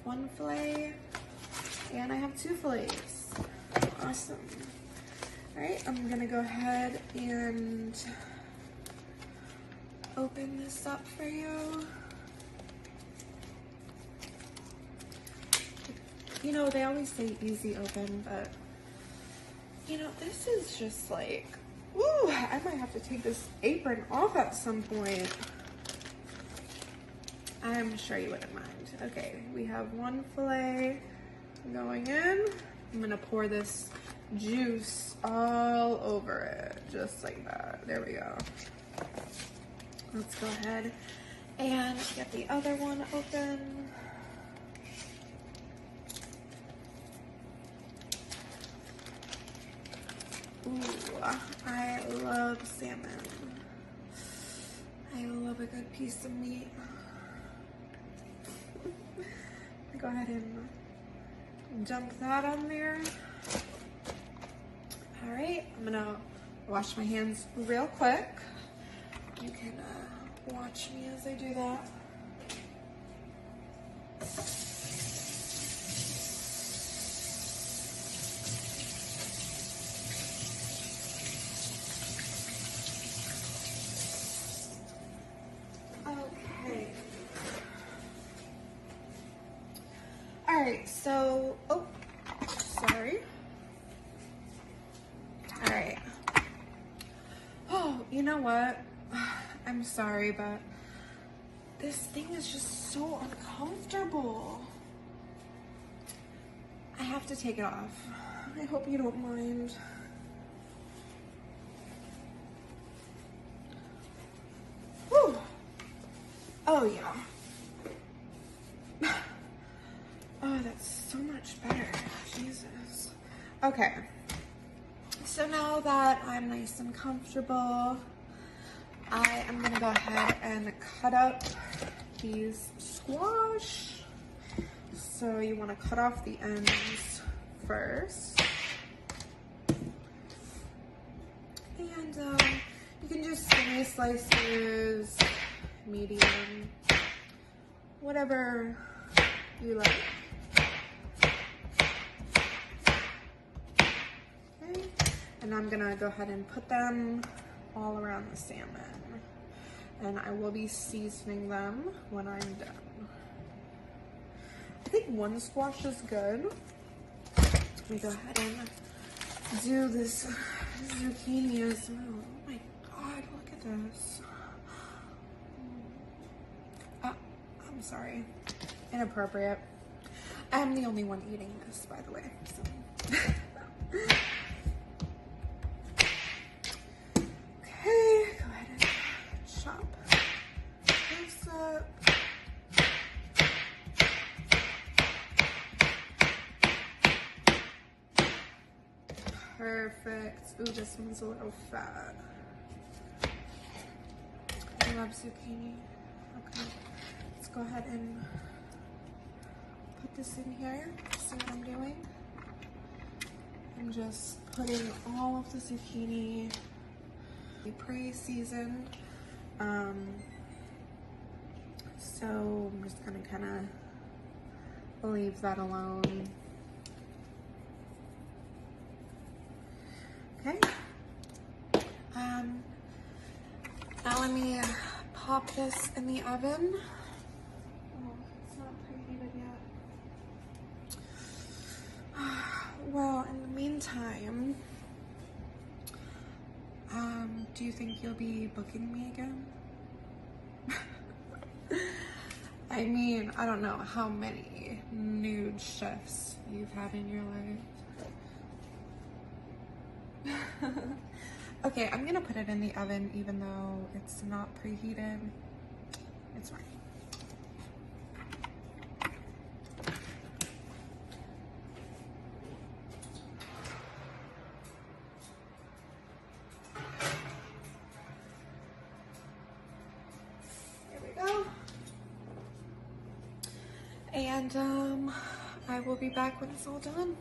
one fillet and I have 2 fillets. Awesome. All right, I'm gonna go ahead and open this up for you. You know, they always say easy open, but you know, this is just like, ooh, I might have to take this apron off at some point. I'm sure you wouldn't mind. Okay, we have 1 fillet going in. I'm gonna pour this juice all over it, just like that. There we go. Let's go ahead and get the other one open. Ooh, I love salmon. I love a good piece of meat. Go ahead and dump that on there. All right, I'm gonna wash my hands real quick. You can watch me as I do that. Okay. All right, so, oh, sorry. All right. Oh, you know what? I'm sorry, but this thing is just so uncomfortable. I have to take it off. I hope you don't mind. Whew. Oh, yeah. Oh, that's so much better. Jesus. Okay. So now that I'm nice and comfortable, I am gonna go ahead and cut up these squash. So you wanna cut off the ends first. And you can just skinny slices, medium, whatever you like. Okay. And I'm gonna go ahead and put them all around the salmon. And I will be seasoning them when I'm done. I think 1 squash is good. Let me go ahead and do this zucchini as well. Oh my God, look at this. I'm sorry, inappropriate. I'm the only one eating this, by the way. So. Okay, go ahead and chop this up. Perfect. Ooh, this one's a little fat. I love zucchini. Okay, let's go ahead and put this in here. See what I'm doing? I'm just putting all of the zucchini, pre-seasoned. So I'm just gonna kind of leave that alone. Okay. Now let me pop this in the oven. Oh, it's not preheated yet. Well, in the meantime, do you think you'll be booking me again? I mean, I don't know how many nude chefs you've had in your life. Okay, I'm gonna put it in the oven even though it's not preheated. It's fine. There we go. And I will be back when it's all done.